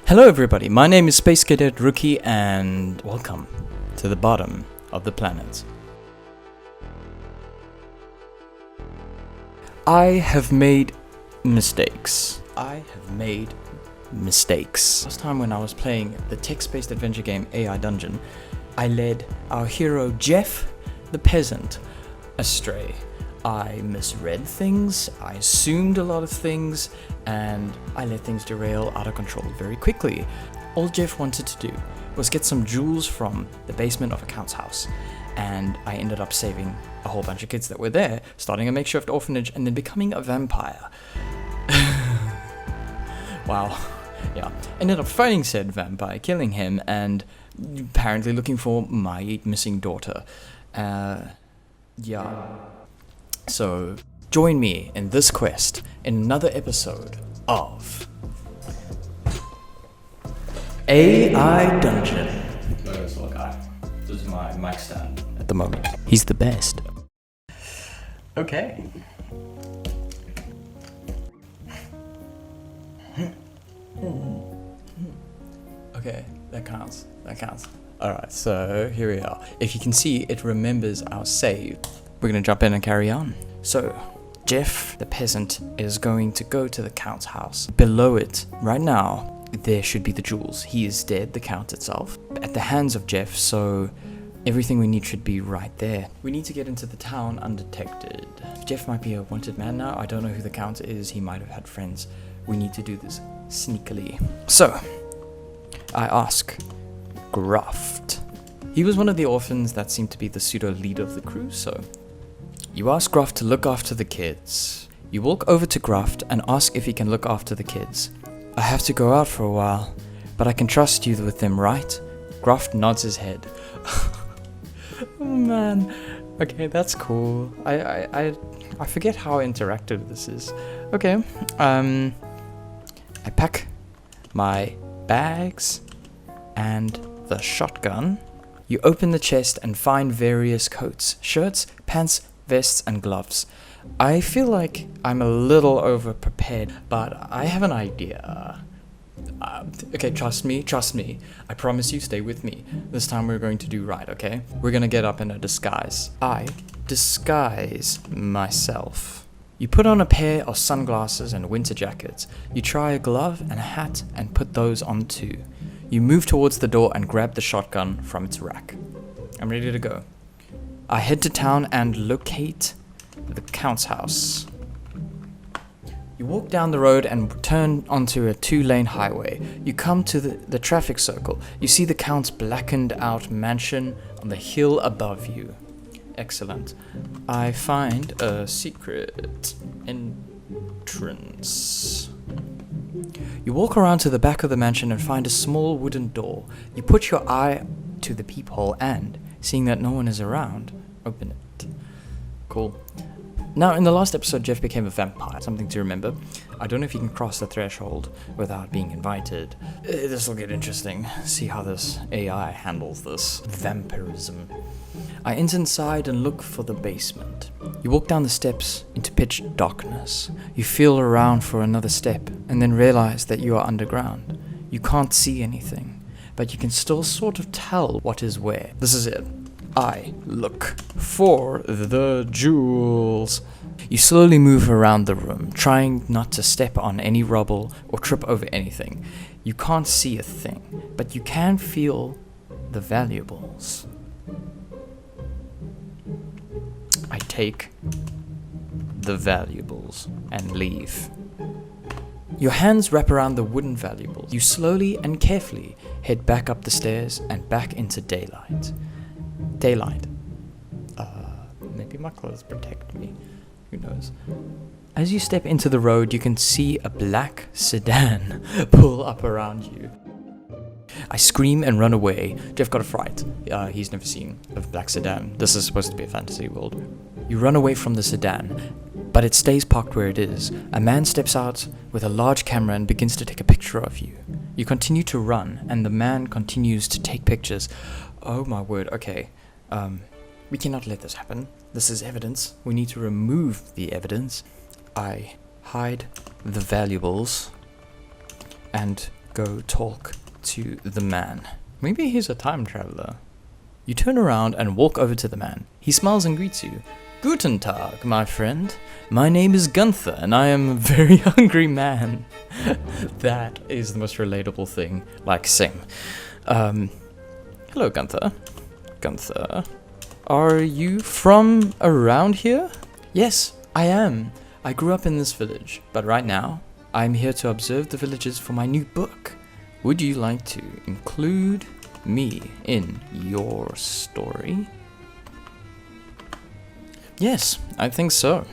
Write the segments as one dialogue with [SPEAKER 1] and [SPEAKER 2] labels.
[SPEAKER 1] Hello everybody, my name is Space Cadet Rookie and welcome to the bottom of the planet. I have made mistakes. Last time when I was playing the text-based adventure game I.Dungeon, I led our hero Jeff, the peasant, astray. I misread things, I assumed a lot of things, and I let things derail out of control very quickly. All Jeff wanted to do was get some jewels from the basement of a count's house, and I ended up saving a whole bunch of kids that were there, starting a makeshift orphanage, and then becoming a vampire. Wow. Yeah. Ended up fighting said vampire, killing him, and apparently looking for my missing daughter. Yeah. So, join me in this quest in another episode of I.Dungeon. This is my mic stand at the moment. He's the best. Okay. Okay, that counts. Alright, so here we are. If you can see, it remembers our save. We're going to jump in and carry on. So, Jeff, the peasant, is going to go to the Count's house. Below it, right now, there should be the jewels. He is dead, the Count itself, at the hands of Jeff, so everything we need should be right there. We need to get into the town undetected. Jeff might be a wanted man now. I don't know who the Count is. He might have had friends. We need to do this sneakily. So, I ask Gruft. He was one of the orphans that seemed to be the pseudo-leader of the crew, so you ask Gruft to look after the kids. You walk over to Gruft and ask if he can look after the kids. I have to go out for a while, but I can trust you with them, right? Gruft nods his head. Oh man. Okay, that's cool. I forget how interactive this is. Okay. I pack my bags and the shotgun. You open the chest and find various coats, shirts, pants, vests and gloves. I feel like I'm a little over prepared, but I have an idea. Okay, trust me. I promise you, stay with me. This time we're going to do right, okay? We're gonna get up in a disguise. I disguise myself. You put on a pair of sunglasses and winter jackets. You try a glove and a hat and put those on too. You move towards the door and grab the shotgun from its rack. I'm ready to go. I head to town and locate the Count's house. You walk down the road and turn onto a 2-lane highway. You come to the traffic circle. You see the Count's blackened out mansion on the hill above you. Excellent. I find a secret entrance. You walk around to the back of the mansion and find a small wooden door. You put your eye to the peephole and, seeing that no one is around, open it. Cool. Now, in the last episode, Jeff became a vampire. Something to remember. I don't know if you can cross the threshold without being invited. This will get interesting. See how this AI handles this vampirism. I enter inside and look for the basement. You walk down the steps into pitch darkness. You feel around for another step and then realize that you are underground. You can't see anything, but you can still sort of tell what is where. This is it. I look for the jewels. You slowly move around the room, trying not to step on any rubble or trip over anything. You can't see a thing, but you can feel the valuables. I take the valuables and leave. Your hands wrap around the wooden valuables. You slowly and carefully head back up the stairs and back into daylight. Maybe my clothes protect me. Who knows? As you step into the road, you can see a black sedan pull up around you. I scream and run away. Jeff got a fright. He's never seen a black sedan. This is supposed to be a fantasy world. You run away from the sedan, but it stays parked where it is. A man steps out with a large camera and begins to take a picture of you. You continue to run, and the man continues to take pictures. Oh my word, okay. We cannot let this happen. This is evidence. We need to remove the evidence. I hide the valuables and go talk to the man. Maybe he's a time traveler. You turn around and walk over to the man. He smiles and greets you. Guten Tag, my friend. My name is Gunther, and I am a very hungry man. That is the most relatable thing. Like, same. Hello, Gunther. Gunther, are you from around here? Yes, I am. I grew up in this village, but right now, I'm here to observe the villagers for my new book. Would you like to include me in your story? Yes, I think so.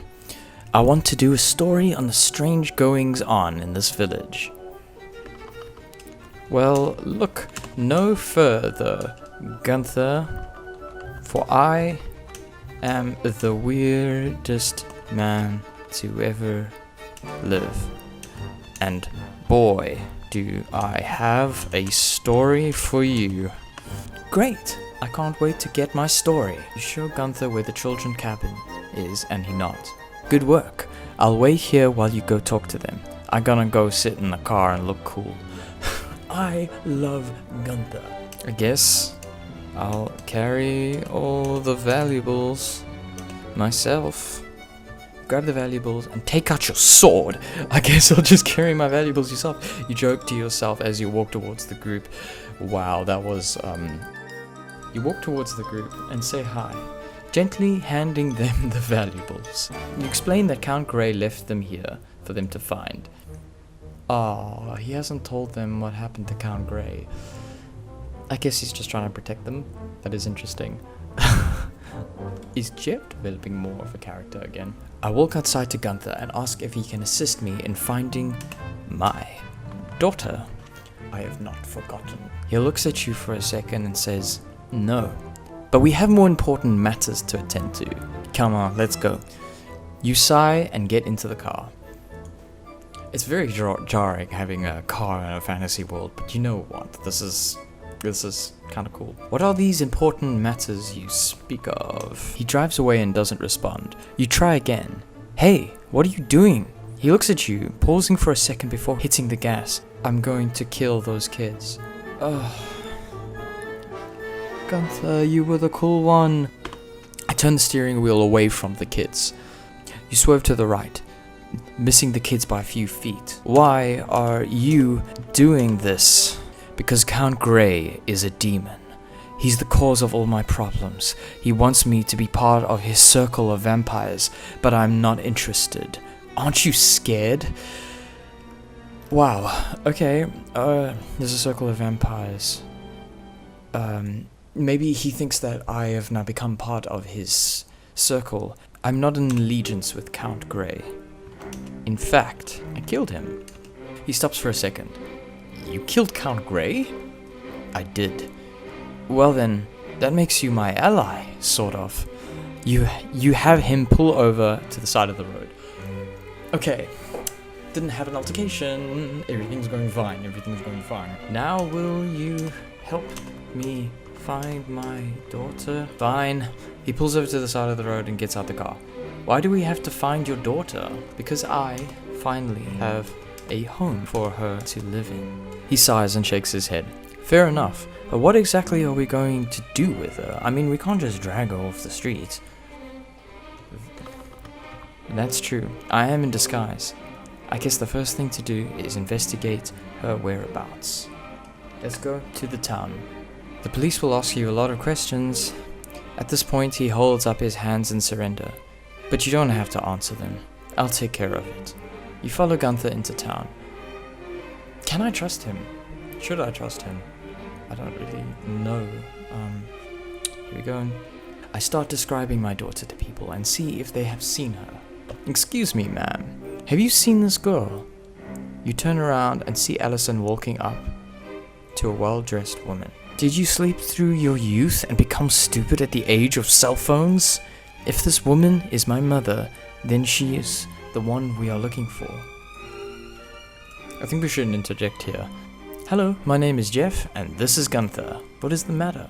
[SPEAKER 1] I want to do a story on the strange goings-on in this village. Well, look no further, Gunther, for I am the weirdest man to ever live. And boy, do I have a story for you. Great! I can't wait to get my story. You show Gunther where the children's cabin is, and he nods. Good work. I'll wait here while you go talk to them. I'm gonna go sit in the car and look cool. I love Gunther. I guess I'll carry all the valuables myself. Grab the valuables and take out your sword. I guess I'll just carry my valuables yourself. You joke to yourself as you walk towards the group. Wow, that was, You walk towards the group and say hi, gently handing them the valuables. You explain that Count Grey left them here for them to find. Oh, he hasn't told them what happened to Count Grey. I guess he's just trying to protect them. That is interesting. Is Jeff developing more of a character again? I walk outside to Gunther and ask if he can assist me in finding my daughter. I have not forgotten. He looks at you for a second and says, no, but we have more important matters to attend to. Come on, let's go. You sigh and get into the car. It's very jarring having a car in a fantasy world, but you know what? This is kind of cool. What are these important matters you speak of? He drives away and doesn't respond. You try again. Hey, what are you doing? He looks at you, pausing for a second before hitting the gas. I'm going to kill those kids. Ugh. Gunther, you were the cool one. I turn the steering wheel away from the kids. You swerve to the right, missing the kids by a few feet. Why are you doing this? Because Count Grey is a demon. He's the cause of all my problems. He wants me to be part of his circle of vampires, but I'm not interested. Aren't you scared? Wow, okay, there's a circle of vampires. Maybe he thinks that I have now become part of his circle. I'm not in allegiance with Count Grey. In fact, I killed him. He stops for a second. You killed Count Grey? I did. Well then, that makes you my ally, sort of. You have him pull over to the side of the road. Okay. Didn't have an altercation. Everything's going fine. Everything's going fine. Now will you help me find my daughter? Fine. He pulls over to the side of the road and gets out the car. Why do we have to find your daughter? Because I finally have a home for her to live in. He sighs and shakes his head. Fair enough. But what exactly are we going to do with her? I mean, we can't just drag her off the street. That's true. I am in disguise. I guess the first thing to do is investigate her whereabouts. Let's go to the town. The police will ask you a lot of questions. At this point, he holds up his hands in surrender. But you don't have to answer them. I'll take care of it. You follow Gunther into town. Can I trust him? Should I trust him? I don't really know. Here we go. I start describing my daughter to people and see if they have seen her. Excuse me, ma'am. Have you seen this girl? You turn around and see Allison walking up to a well-dressed woman. Did you sleep through your youth and become stupid at the age of cell phones? If this woman is my mother, then she is the one we are looking for. I think we shouldn't interject here. Hello, my name is Jeff, and this is Gunther. What is the matter?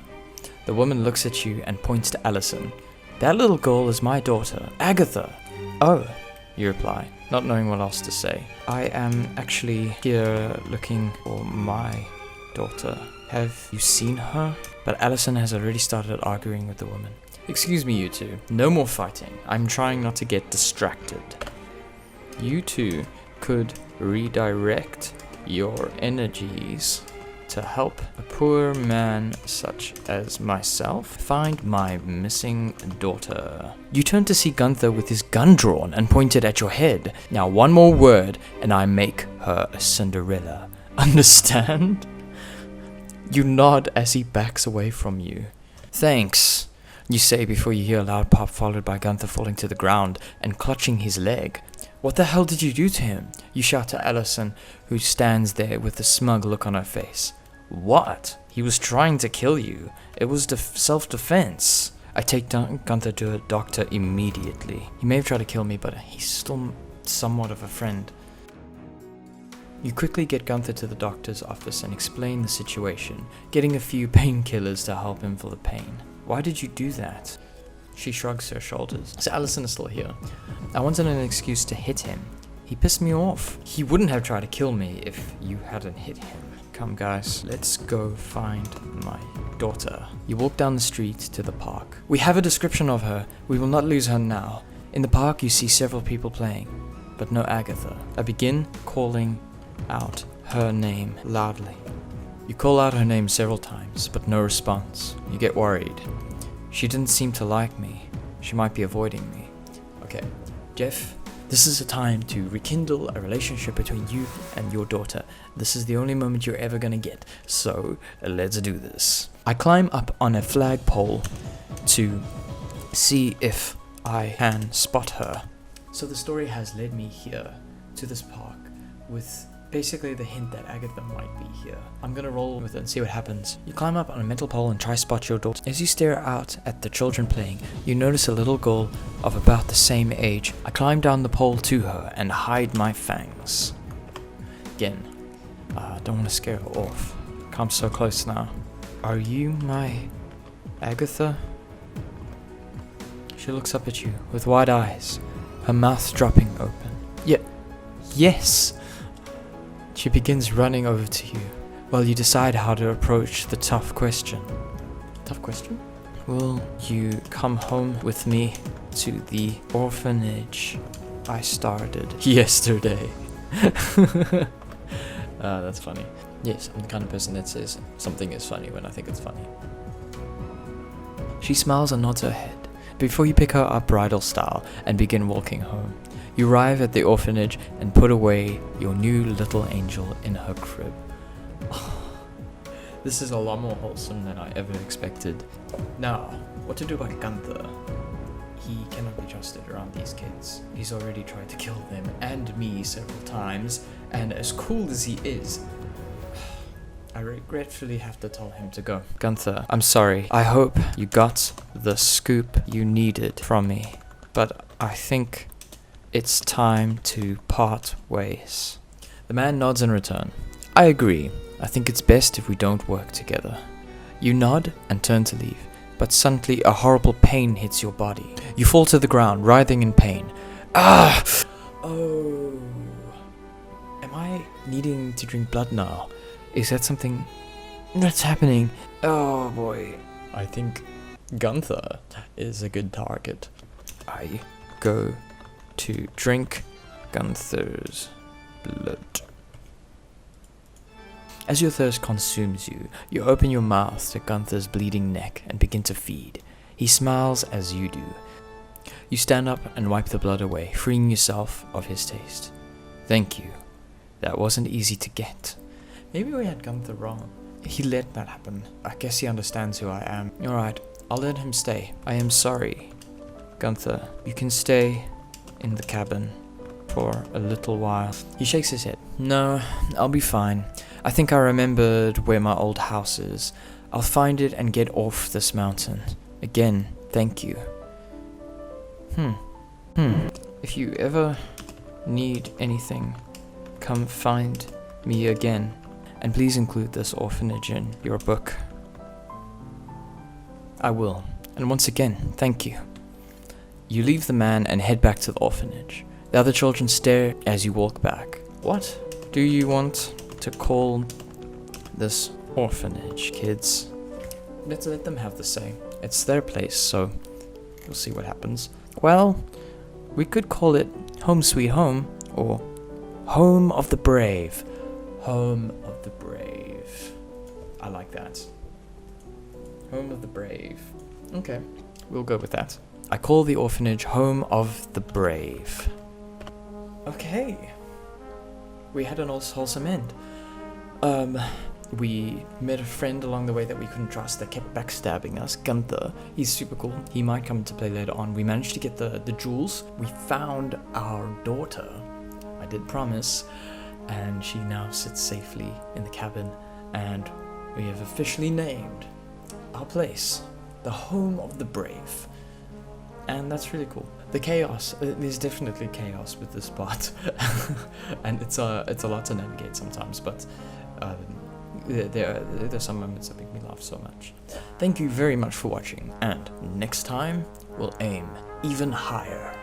[SPEAKER 1] The woman looks at you and points to Allison. That little girl is my daughter, Agatha. Oh, you reply. not knowing what else to say. I am actually here looking for my daughter. Have you seen her? But Allison has already started arguing with the woman. Excuse me, you two. No more fighting. I'm trying not to get distracted. You two could redirect your energies to help a poor man such as myself find my missing daughter. You turn to see Gunther with his gun drawn and pointed at your head. Now one more word and I make her a Cinderella. Understand? You nod as he backs away from you. Thanks, you say before you hear a loud pop followed by Gunther falling to the ground and clutching his leg. What the hell did you do to him? You shout to Allison, who stands there with a smug look on her face. What? He was trying to kill you. It was self-defense. I take Gunther to a doctor immediately. He may have tried to kill me, but he's still somewhat of a friend. You quickly get Gunther to the doctor's office and explain the situation, getting a few painkillers to help him for the pain. Why did you do that? She shrugs her shoulders. So Allison is still here. I wanted an excuse to hit him. He pissed me off. He wouldn't have tried to kill me if you hadn't hit him. Come guys, let's go find my daughter. You walk down the street to the park. We have a description of her. We will not lose her now. In the park you see several people playing, but no Agatha. I begin calling out her name loudly. You call out her name several times, but no response. You get worried. She didn't seem to like me. She might be avoiding me. Okay, Jeff, this is a time to rekindle a relationship between you and your daughter. This is the only moment you're ever gonna get, so let's do this. I climb up on a flagpole to see if I can spot her. So the story has led me here to this park with basically the hint that Agatha might be here. I'm gonna roll with it and see what happens. You climb up on a metal pole and try spot your daughter. As you stare out at the children playing, you notice a little girl of about the same age. I climb down the pole to her and hide my fangs. Again, don't want to scare her off. Come so close now. Are you my Agatha? She looks up at you with wide eyes, her mouth dropping open. Yes! She begins running over to you while you decide how to approach the tough question. Tough question? Will you come home with me to the orphanage I started yesterday? That's funny. Yes, I'm the kind of person that says something is funny when I think it's funny. She smiles and nods her head before you pick her up bridal style and begin walking home. You arrive at the orphanage and put away your new little angel in her crib. This is a lot more wholesome than I ever expected. Now, what to do about Gunther? He cannot be trusted around these kids. He's already tried to kill them and me several times, and as cool as he is, I regretfully have to tell him to go. Gunther, I'm sorry. I hope you got the scoop you needed from me, but I think it's time to part ways. The man nods in return. I agree. I think it's best if we don't work together. You nod and turn to leave, but suddenly a horrible pain hits your body. You fall to the ground, writhing in pain. Ah! Oh. Am I needing to drink blood now? Is that something that's happening? Oh boy. I think Gunther is a good target. I go to drink Gunther's blood. As your thirst consumes you, you open your mouth to Gunther's bleeding neck and begin to feed. He smiles as you do. You stand up and wipe the blood away, freeing yourself of his taste. Thank you. That wasn't easy to get. Maybe we had Gunther wrong. He let that happen. I guess he understands who I am. Alright, I'll let him stay. I am sorry. Gunther, you can stay in the cabin for a little while. He shakes his head. No, I'll be fine. I think I remembered where my old house is. I'll find it and get off this mountain. Again, thank you. If you ever need anything, come find me again. And please include this orphanage in your book. I will. And once again, thank you. You leave the man and head back to the orphanage. The other children stare as you walk back. What do you want to call this orphanage, kids? Let's let them have the say. It's their place, so we'll see what happens. Well, we could call it Home Sweet Home, or Home of the Brave. Home of the Brave. I like that. Home of the Brave. Okay, we'll go with that. I call the orphanage Home of the Brave. Okay. We had an wholesome end. We met a friend along the way that we couldn't trust that kept backstabbing us, Gunther. He's super cool. He might come into play later on. We managed to get the jewels. We found our daughter. I did promise. And she now sits safely in the cabin. And we have officially named our place the Home of the Brave. And that's really cool. The chaos, there's definitely chaos with this part. And it's a lot to navigate sometimes, but there's some moments that make me laugh so much. Thank you very much for watching, and next time we'll aim even higher.